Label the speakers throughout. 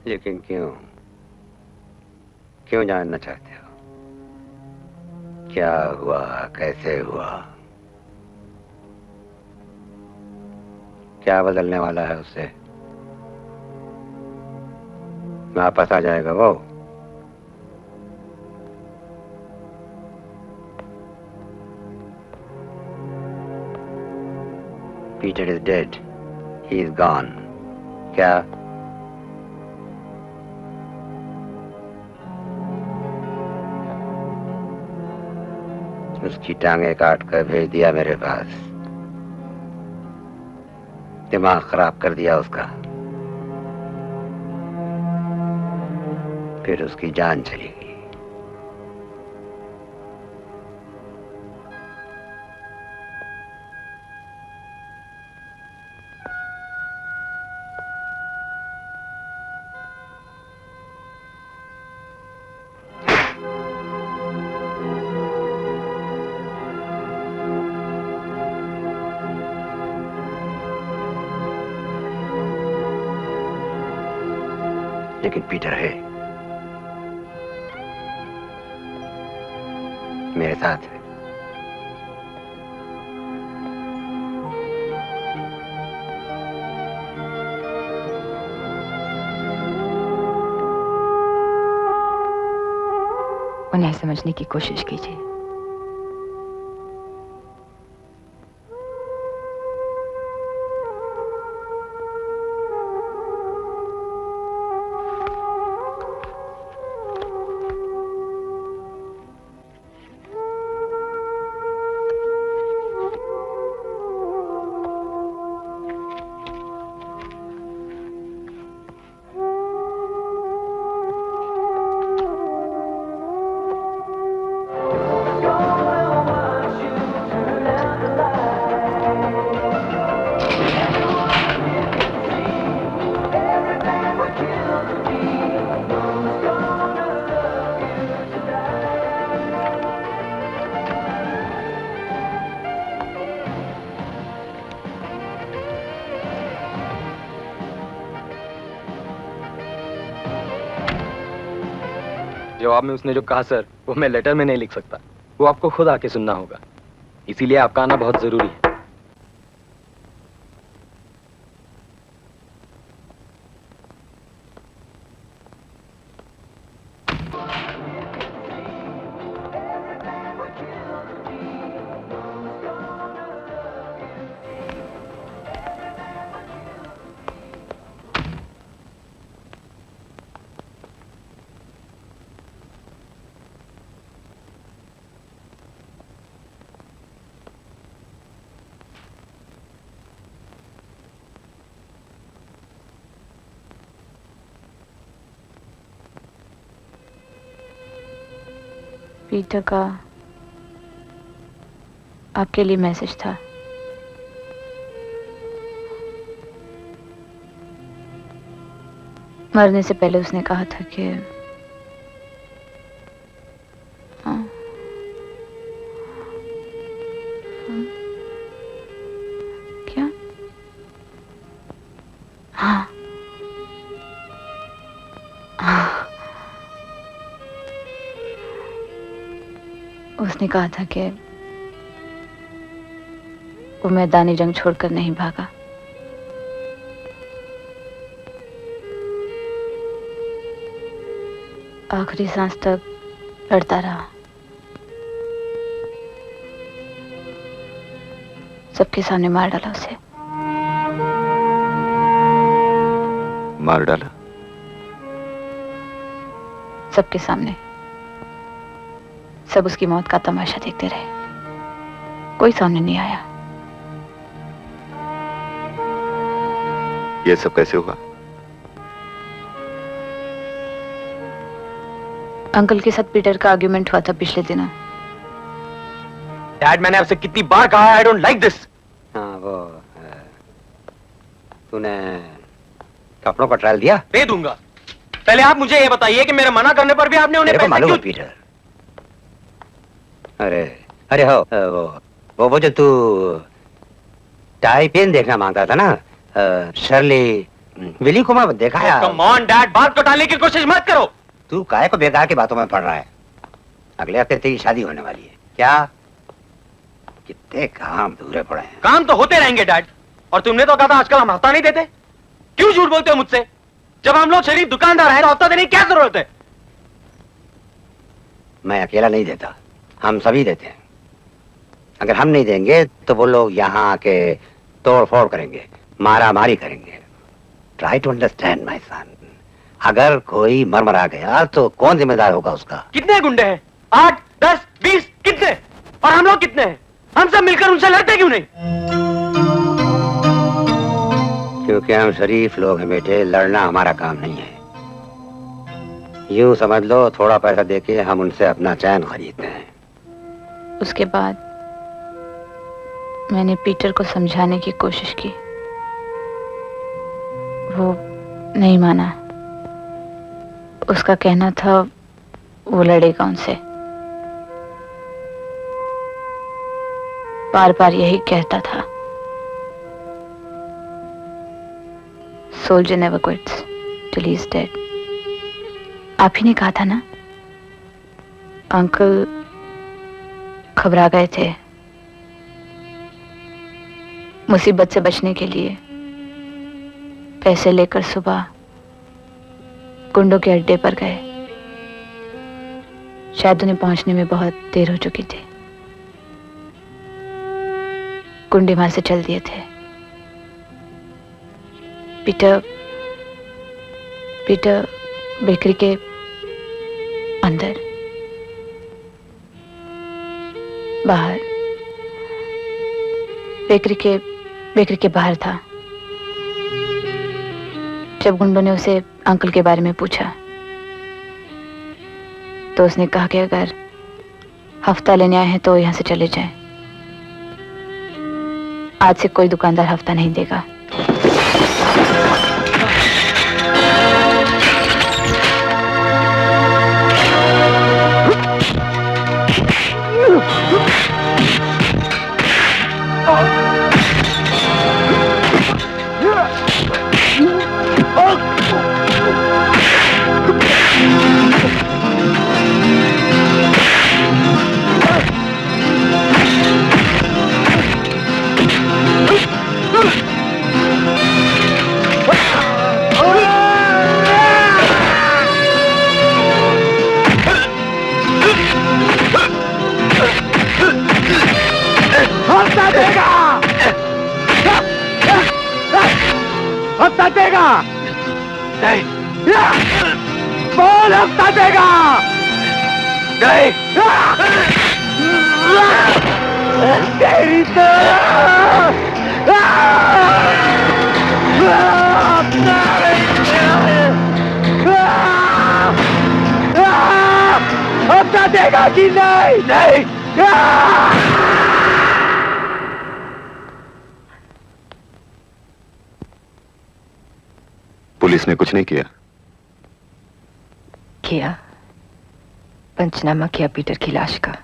Speaker 1: लेकिन क्यों? क्यों जानना चाहते हो? क्या हुआ, कैसे हुआ? क्या बदलने वाला है उससे? वापस आ जाएगा वो? Peter is dead. He is gone. क्या? उसकी टांगे काट कर भेज दिया मेरे पास। दिमाग खराब कर दिया उसका। फिर उसकी जान चली गई। लेकिन पीटर है, मेरे साथ है।
Speaker 2: उन्हें समझने की कोशिश कीजिए।
Speaker 3: जवाब में उसने जो कहा सर, वो मैं लेटर में नहीं लिख सकता। वो आपको खुद आके सुनना होगा। इसीलिए आपका आना बहुत जरूरी है।
Speaker 2: पीटर का आपके लिए मैसेज था। मरने से पहले उसने कहा था कि क्या? हाँ, उसने कहा था कि वो मैदानी जंग छोड़कर नहीं भागा। आखिरी सांस तक लड़ता रहा। सबके सामने मार डाला उसे।
Speaker 1: मार डाला?
Speaker 2: सबके सामने। सब उसकी मौत का तमाशा देखते रहे। कोई सामने नहीं आया।
Speaker 1: ये सब कैसे हुआ?
Speaker 2: अंकल के साथ पीटर का आर्ग्यूमेंट हुआ था पिछले दिनों।
Speaker 3: डैड, मैंने आपसे कितनी बार कहा है, आई डोंट लाइक दिस।
Speaker 1: हाँ, वो तूने कपड़ों का ट्रायल दिया?
Speaker 3: दे दूंगा। पहले आप मुझे ये बताइए कि मेरे मना करने पर भी आपने उन्हें पैसे
Speaker 1: मालूम
Speaker 3: क्यों?
Speaker 1: है पीटर। अरे अरे हो वो जो तू टाई पेन देखना मांगता था ना, शर्ली विली को मैं देखा है।
Speaker 3: कम ऑन डैड, बात को टालने की कोशिश मत करो।
Speaker 1: तू काहे को बेकार की बातों में पड़ रहा है? अगले हफ्ते तेरी शादी होने वाली है। क्या कितने काम अधूरे पड़े हैं।
Speaker 3: काम तो होते रहेंगे डैड, और तुमने तो कहा था आजकल हम हफ्ता नहीं देते। क्यों झूठ बोलते हो मुझसे? जब हम लोग शरीफ दुकानदार हैं, हफ्ता देने की क्या जरूरत है?
Speaker 1: मैं अकेला नहीं देता, हम सभी देते हैं। अगर हम नहीं देंगे तो वो लोग यहाँ आके तोड़ फोड़ करेंगे, मारा मारी करेंगे। ट्राई टू अंडरस्टैंड माई सन। अगर कोई मरमरा गया तो कौन जिम्मेदार होगा उसका?
Speaker 3: कितने गुंडे हैं? 8, 10, 20 कितने? और हम लोग कितने हैं? हम सब मिलकर उनसे लड़ते क्यों नहीं?
Speaker 1: क्योंकि हम शरीफ लोग हैं बेटे, लड़ना हमारा काम नहीं है। यूं समझ लो, थोड़ा पैसा देके हम उनसे अपना चैन खरीदते हैं।
Speaker 2: उसके बाद मैंने पीटर को समझाने की कोशिश की, वो नहीं माना। उसका कहना था वो लड़ेगा उनसे। बार बार यही कहता था, soldier never quits till he is dead. आप ही ने कहा था ना? अंकल घबरा गए थे। मुसीबत से बचने के लिए पैसे लेकर सुबह गुंडों के अड्डे पर गए। शायद उन्हें पहुंचने में बहुत देर हो चुकी थी। गुंडे वहां से चल दिए थे। पीटर बेकरी के अंदर, बाहर, बेकरी के बाहर था। जब गुंडों ने उसे अंकल के बारे में पूछा तो उसने कहा कि अगर हफ्ता लेने आए हैं तो यहां से चले जाएं। आज से कोई दुकानदार हफ्ता नहीं देगा।
Speaker 1: हफ्ता देगा नहीं, बोल हफ्ता देगा नहीं। तेरी तो हफ्ता देगा कि नहीं? नहीं।
Speaker 4: पुलिस ने कुछ नहीं किया?
Speaker 5: किया, पंचनामा किया पीटर की लाश का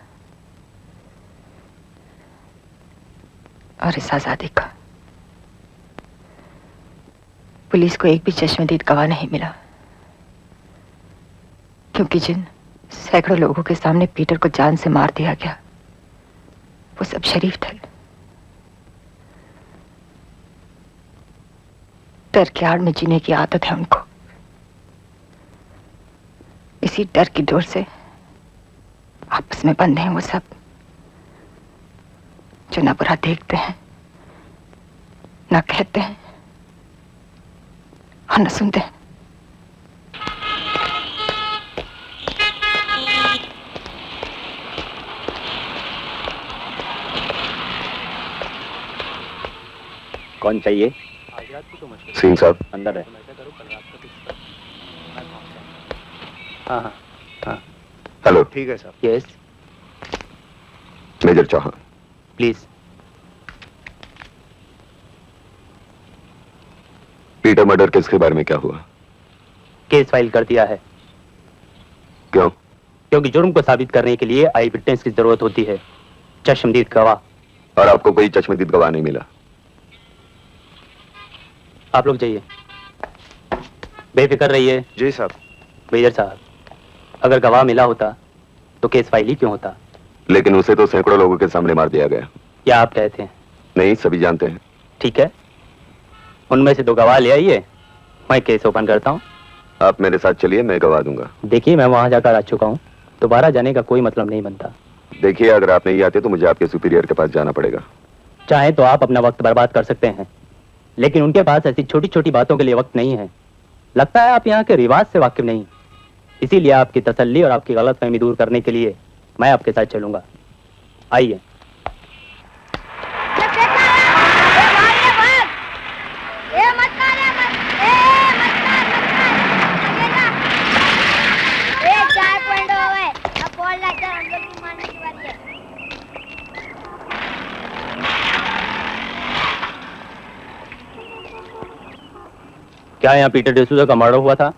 Speaker 5: और इस आजादी का। पुलिस को एक भी चश्मदीद गवाह नहीं मिला, क्योंकि जिन सैकड़ों लोगों के सामने पीटर को जान से मार दिया गया वो सब शरीफ थे। डर की आड़ में जीने की आदत है उनको। इसी डर की डोर से आपस में बंधे हैं वो सब, जो ना बुरा देखते हैं, ना कहते हैं और न सुनते हैं।
Speaker 1: कौन चाहिए?
Speaker 4: सिंह साहब
Speaker 1: अंदर है। हाँ हाँ हाँ,
Speaker 4: हेलो।
Speaker 1: ठीक है साहब। Yes
Speaker 4: major Chauhan.
Speaker 1: Please.
Speaker 4: Peter murder case के बारे में क्या हुआ?
Speaker 6: केस फाइल कर दिया है।
Speaker 4: क्यों?
Speaker 6: क्योंकि जुर्म को साबित करने के लिए आई विटनेस की जरूरत होती है, चश्मदीद गवाह।
Speaker 4: और आपको कोई चश्मदीद गवाह नहीं मिला?
Speaker 6: आप लोग जाइए। बेफिक्र रहिए।
Speaker 4: जी साहब।
Speaker 6: मेजर साहब, अगर गवाह मिला होता तो केस फाइल ही क्यों होता?
Speaker 4: लेकिन उसे तो सैकड़ों लोगों के सामने मार दिया गया।
Speaker 6: क्या आप कहते हैं?
Speaker 4: नहीं, सभी जानते हैं।
Speaker 6: ठीक है, उनमें से 2 गवाह ले आइए, मैं केस ओपन करता हूँ।
Speaker 4: आप मेरे साथ चलिए, मैं गवा दूंगा।
Speaker 6: देखिए, मैं वहां जाकर आ चुका हूँ, दोबारा जाने का कोई मतलब नहीं बनता।
Speaker 4: देखिए, अगर आप नहीं आते तो मुझे आपके सुपीरियर के पास जाना पड़ेगा।
Speaker 6: चाहे तो आप अपना वक्त बर्बाद कर सकते हैं, लेकिन उनके पास ऐसी छोटी छोटी बातों के लिए वक्त नहीं है। लगता है आप यहाँ के रिवाज से वाकिफ नहीं, इसीलिए आपकी तसल्ली और आपकी गलतफहमी दूर करने के लिए मैं आपके साथ चलूंगा। आइए। क्या यहाँ पीटर डिसूजा का मर्डर हुआ था?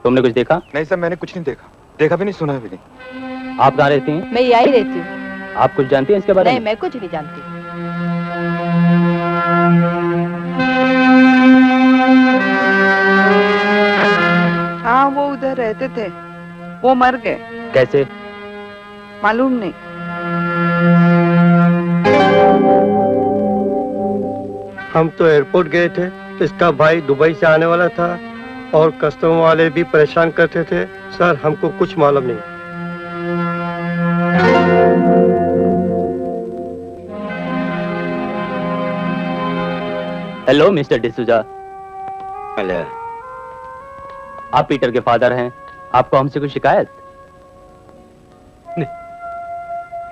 Speaker 6: तुमने कुछ देखा?
Speaker 7: नहीं सर, मैंने कुछ नहीं देखा, देखा भी नहीं, सुना भी नहीं।
Speaker 6: आप कहाँ रहती हैं?
Speaker 5: मैं यही रहती हूँ।
Speaker 6: आप कुछ जानती हैं इसके बारे में?
Speaker 5: नहीं, मैं कुछ नहीं जानती।
Speaker 8: हाँ, वो उधर रहते थे, वो मर गए।
Speaker 6: कैसे?
Speaker 8: मालूम नहीं।
Speaker 9: हम तो एयरपोर्ट गए थे, इसका भाई दुबई से आने वाला था और कस्टम वाले भी परेशान करते थे। सर, हमको कुछ मालूम नहीं।
Speaker 6: Hello mister D'Souza.
Speaker 1: हेलो।
Speaker 6: आप पीटर के फादर हैं, आपको हमसे कुछ शिकायत?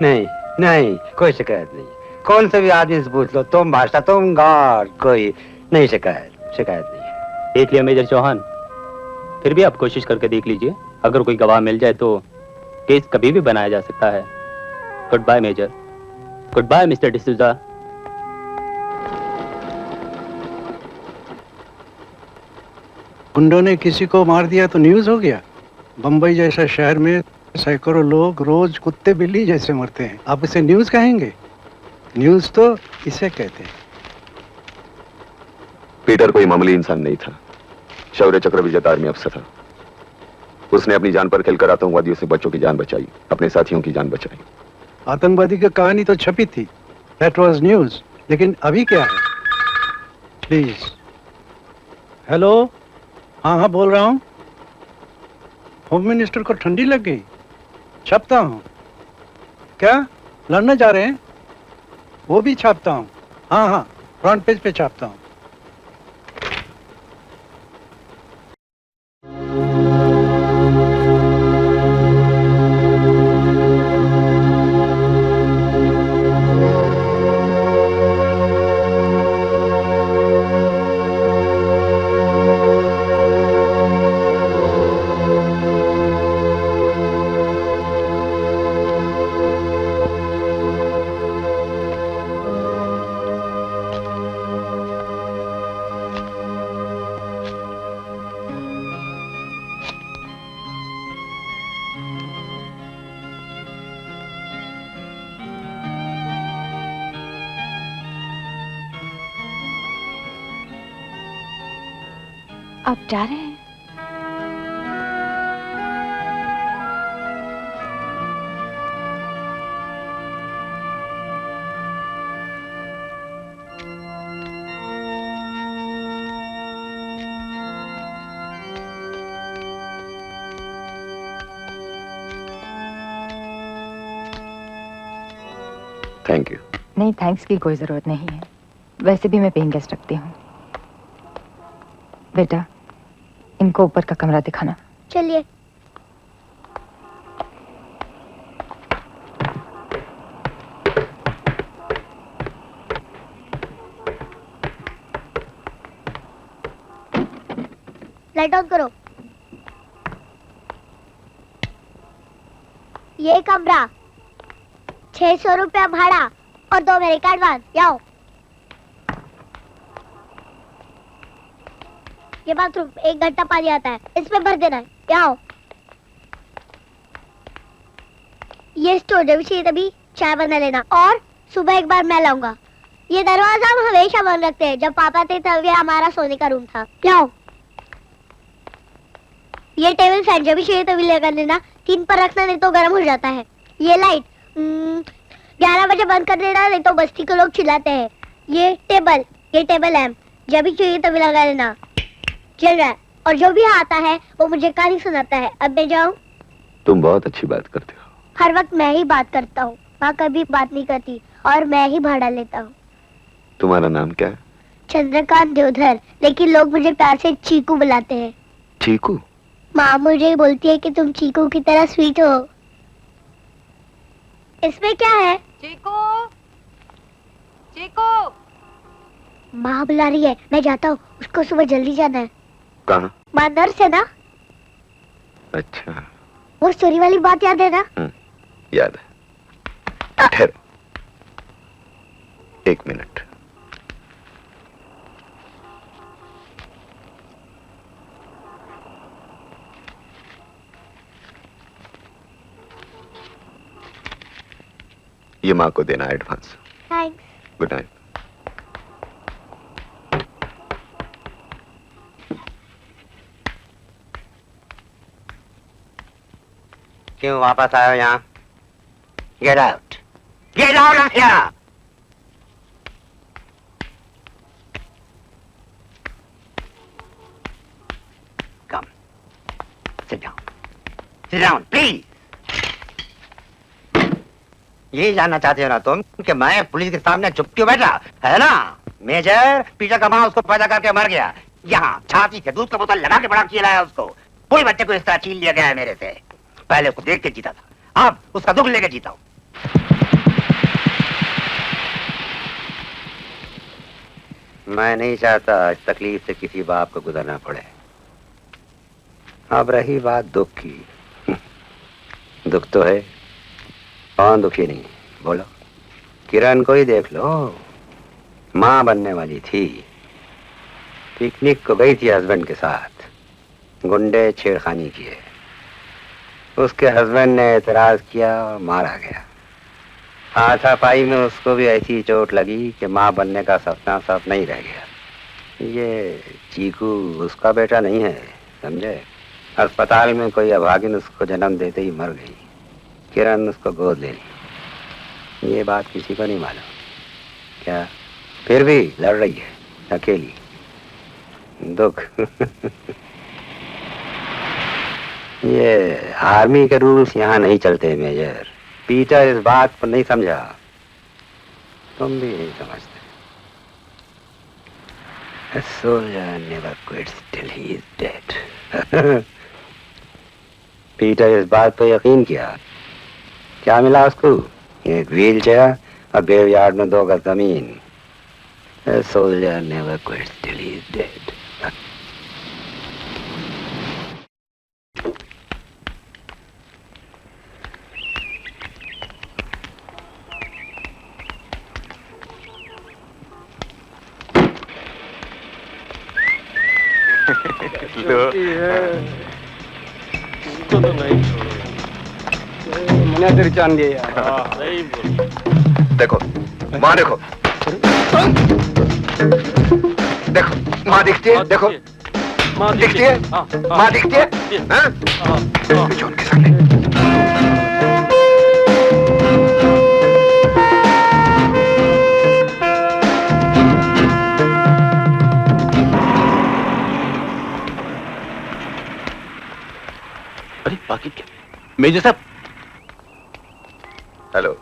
Speaker 1: नहीं नहीं, कोई शिकायत नहीं। कौन से भी आदमी से पूछ लो, तुम भाषा, तुम गॉड, कोई नहीं, शिकायत नहीं है।
Speaker 6: देख लिया मेजर चौहान, फिर भी आप कोशिश करके देख लीजिए, अगर कोई गवाह मिल जाए तो केस कभी भी बनाया जा सकता है। Good bye major. Good bye mister D'Souza.
Speaker 9: गुंडों ने किसी को मार दिया तो न्यूज़ हो गया। बम्बई जैसा शहर में सैकड़ों लोग रोज कुत्ते बिल्ली जैसे मरते हैं, आप इसे न्यूज़ कहेंगे? न्यूज़ तो इसे कहते हैं।
Speaker 4: पीटर कोई मामूली इंसान नहीं था, शौर्य चक्र विजेता आर्मी अफसर था। उसने अपनी जान पर खेलकर आतंकवादियों से बच्चों की जान बचाई, अपने साथियों की जान बचाई।
Speaker 9: आतंकवादी की कहानी तो छपी थी, दैट वाज न्यूज़, लेकिन अभी क्या है? प्लीज। हेलो, हाँ बोल रहा हूँ। होम मिनिस्टर को ठंडी लग गई? छापता हूँ। क्या लड़ने जा रहे हैं? वो भी छापता हूँ। हाँ, फ्रंट पेज पे छापता हूँ।
Speaker 2: आप जा रहे हैं?
Speaker 4: Thank you.
Speaker 5: नहीं, थैंक्स की कोई जरूरत नहीं है, वैसे भी मैं पेइंग गेस्ट रखती हूँ। बेटा, इनको ऊपर का कमरा दिखाना।
Speaker 10: चलिए। लाइट ऑन करो। ये कमरा 600 रुपया भाड़ा और 2 मेरे का एडवांस। आओ। ये बाथरूम 1 घंटा पानी आता है, इसमें भर देना है। आओ। ये स्टोर जब चाहिए तभी चाय बना लेना, और सुबह एक बार मैं लाऊंगा। ये दरवाजा हम हमेशा बंद रखते हैं, जब पापा थे तब ये हमारा सोने का रूम था। आओ। ये टेबल फैन जब भी चाहिए तभी लगा लेना, 3 पर रखना नहीं तो गर्म हो जाता है। ये लाइट 11 बजे बंद कर देना नहीं तो बस्ती के लोग चिल्लाते हैं। ये टेबल लैम्प जब भी चाहिए तभी लगा लेना, चल रहा है। और जो भी आता है वो मुझे कहानी सुनाता है। अब मैं जाऊँ?
Speaker 4: तुम बहुत अच्छी बात करते हो।
Speaker 10: हर वक्त मैं ही बात करता हूँ, माँ कभी बात नहीं करती और मैं ही भाड़ा लेता हूँ।
Speaker 4: तुम्हारा नाम क्या है?
Speaker 10: चंद्रकांत देवधर, लेकिन लोग मुझे प्यार से चीकू बुलाते हैं।
Speaker 4: चीकू?
Speaker 10: माँ मुझे बोलती है कि तुम चीकू की तरह स्वीट हो। इसमें क्या है?
Speaker 5: चीकू, चीकू।
Speaker 10: माँ बुला रही है, मैं जाता हूँ, उसको सुबह जल्दी जाना है।
Speaker 4: कहाँ?
Speaker 10: माँ नर्स है ना?
Speaker 4: अच्छा,
Speaker 10: वो चोरी वाली बात याद है ना?
Speaker 4: याद है। ठहरो 1 मिनट। ये माँ को देना एडवांस।
Speaker 10: थैंक्स।
Speaker 4: Good night.
Speaker 1: क्यों वापस आए हो यहाँ? Get out! Get out of here! Come. Sit down. Sit down, please. ये जानना चाहते हो ना तुम कि मैं पुलिस के सामने चुप क्यों बैठा है ना? मेजर पीटर का माँ उसको पैदा करके मर गया। यहाँ छाती से दूध का बोतल लगा के बड़ा किया लाया उसको। कोई बच्चे को इस तरह छीन लिया गया है मेरे से। पहले उसको देख के जीता था, अब उसका दुख लेके जीता हूं। मैं नहीं चाहता इस तकलीफ से किसी बाप को गुजरना पड़े। अब रही बात दुख की, दुख तो है, कौन दुखी नहीं? बोलो। किरण को ही देख लो, माँ बनने वाली थी, पिकनिक को गई थी हस्बैंड के साथ, गुंडे छेड़खानी किए, उसके हस्बैंड ने एतराज किया और मारा गया। हाथापाई में उसको भी ऐसी चोट लगी कि माँ बनने का सपना सब नहीं रह गया। ये चीकू उसका बेटा नहीं है, समझे? अस्पताल में कोई अभागिन उसको जन्म देते ही मर गई। किरण उसको गोद ले ली। ये बात किसी को नहीं मालूम। क्या? फिर भी लड़ रही है अकेली। दुख। ये आर्मी के रूल्स यहाँ नहीं चलते मेजर। पीटर इस बात को नहीं समझा, तुम भी नहीं समझते। A soldier never quits till he is dead. Peter इस बात पर यकीन किया। क्या मिला उसको? एक व्हील चेयर और ग्रेवयार्ड में 2 गज जमीन। A soldier never quits till he is dead.
Speaker 6: मैंने तेरी जान दिया यार।
Speaker 4: देखो माँ, देखो देखो माँ दिखती है, देखो माँ दिखती है, माँ दिखती है। जोन के सामने
Speaker 11: अरे बाकी क्या? मेजर साहब।
Speaker 4: हेलो।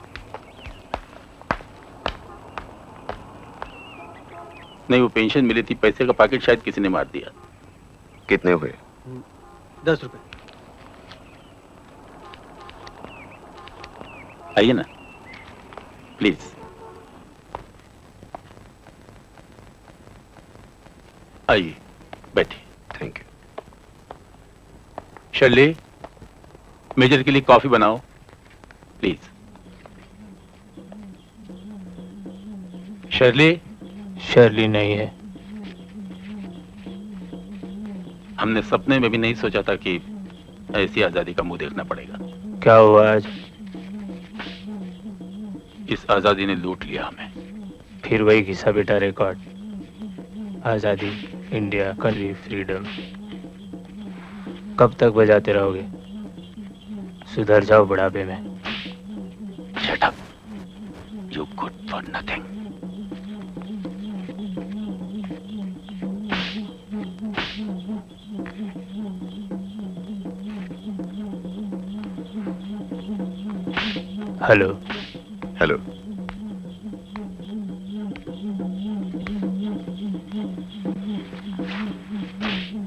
Speaker 11: नहीं, वो पेंशन मिली थी, पैसे का पैकेट शायद किसी ने मार दिया।
Speaker 4: कितने हुए?
Speaker 6: 10 रुपए।
Speaker 11: आइए ना प्लीज। आइए बैठिए।
Speaker 4: Thank you.
Speaker 11: शर्ली, मेजर के लिए कॉफी बनाओ प्लीज। शर्ली नहीं है। हमने सपने में भी नहीं सोचा था कि ऐसी आजादी का मुंह देखना पड़ेगा।
Speaker 6: क्या हुआ आज?
Speaker 11: इस आजादी ने लूट लिया हमें।
Speaker 6: फिर वही घिसा बेटा रिकॉर्ड। आजादी, इंडिया, कंट्री, फ्रीडम। कब तक बजाते रहोगे? सुधर जाओ बुढ़ापे में।
Speaker 11: Shut up. You good for nothing.
Speaker 6: Hello.
Speaker 4: Hello.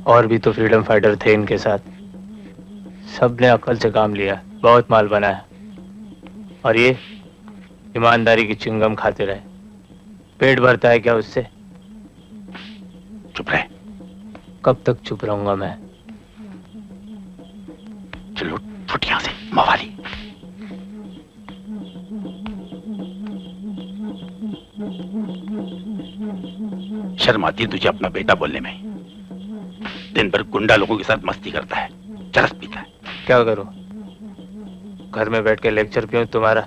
Speaker 6: और भी तो फ्रीडम फाइटर थे इनके साथ, सबने अकल से काम लिया, बहुत माल बनाया, और ये ईमानदारी की चिंगम खाते रहे। पेट भरता है क्या उससे?
Speaker 11: चुप रहे।
Speaker 6: कब तक चुप रहूंगा मैं?
Speaker 11: चलो फुट यहाँ से मवाली। शर्म आती है तुझे अपना बेटा बोलने में? दिन भर गुंडा लोगों के साथ मस्ती करता है, चरस पीता है।
Speaker 6: क्या करूं? घर में बैठ के लेक्चर पीऊं तुम्हारा?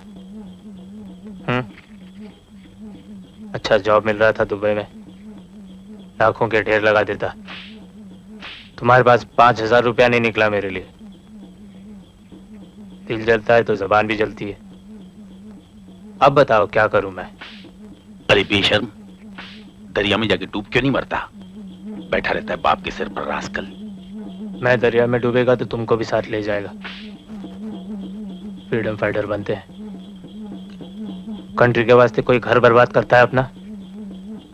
Speaker 6: अच्छा जॉब मिल रहा था दुबई में, लाखों के ढेर लगा देता। तुम्हारे पास 5,000 रुपया नहीं निकला मेरे लिए। दिल जलता है तो जबान भी जलती है। अब बताओ क्या करूं मैं?
Speaker 11: अरे बेशर्म, दरिया में जाके डूब क्यों नहीं मरता? बैठा रहता है बाप के सिर पर रास्कल।
Speaker 6: मैं दरिया में डूबेगा तो तुमको भी साथ ले जाएगा। फ्रीडम फाइटर बनते हैं, कंट्री के वास्ते कोई घर बर्बाद करता है अपना?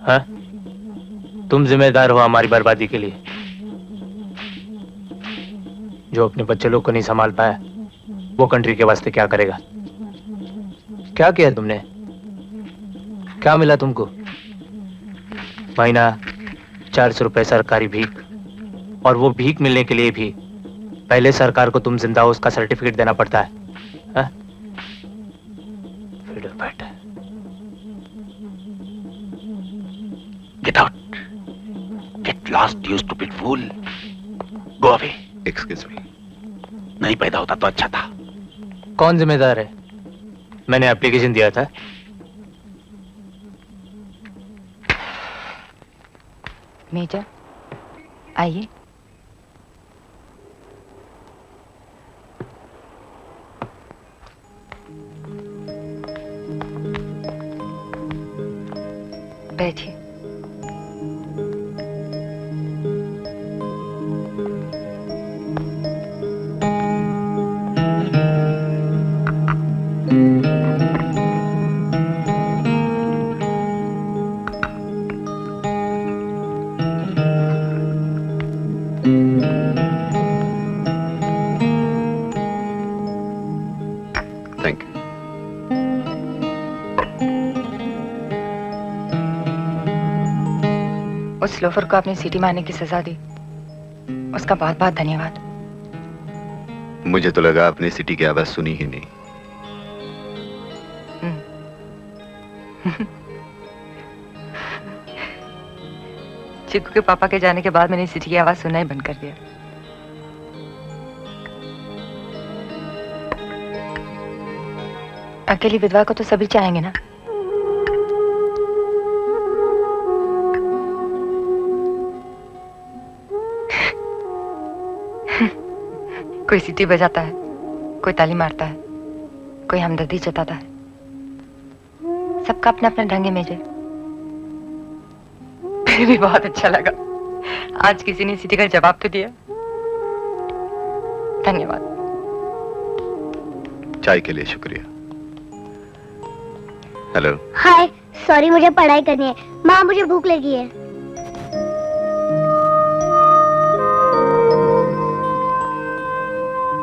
Speaker 6: हाँ, तुम जिम्मेदार हो हमारी बर्बादी के लिए। जो अपने बच्चे लोग को नहीं संभाल पाया वो कंट्री के वास्ते क्या करेगा? क्या किया तुमने? क्या मिला तुमको? महीना 400 रुपए सरकारी भीख, और वो भीख मिलने के लिए भी पहले सरकार को तुम जिंदा हो उसका सर्टिफिकेट देना पड़ता है। हाँ? Freedom fighter.
Speaker 11: Get out. Get lost, you stupid fool. Go away.
Speaker 4: Excuse me.
Speaker 11: नहीं पैदा होता तो अच्छा था।
Speaker 6: कौन जिम्मेदार है? मैंने एप्लीकेशन दिया था।
Speaker 5: मेजर आइए। बैठिए।
Speaker 4: Thank you.
Speaker 5: उस लोफर को आपने सीटी मारने की सजा दी, उसका बहुत बहुत धन्यवाद।
Speaker 4: मुझे तो लगा आपने सिटी की आवाज सुनी ही नहीं।
Speaker 5: चिक्कू के पापा के जाने के बाद मैंने सिटी की आवाज सुनना ही बंद कर दिया। अकेली विधवा को तो सभी चाहेंगे ना। कोई सीटी बजाता है, कोई ताली मारता है, कोई हमदर्दी जताता है। सबका अपना अपना ढंग है मेजर। फिर भी बहुत अच्छा लगा, आज किसी ने सीटी का जवाब तो दिया। धन्यवाद।
Speaker 4: चाय के लिए शुक्रिया। हेलो।
Speaker 10: हाय, सॉरी मुझे पढ़ाई करनी है। माँ मुझे भूख लगी है।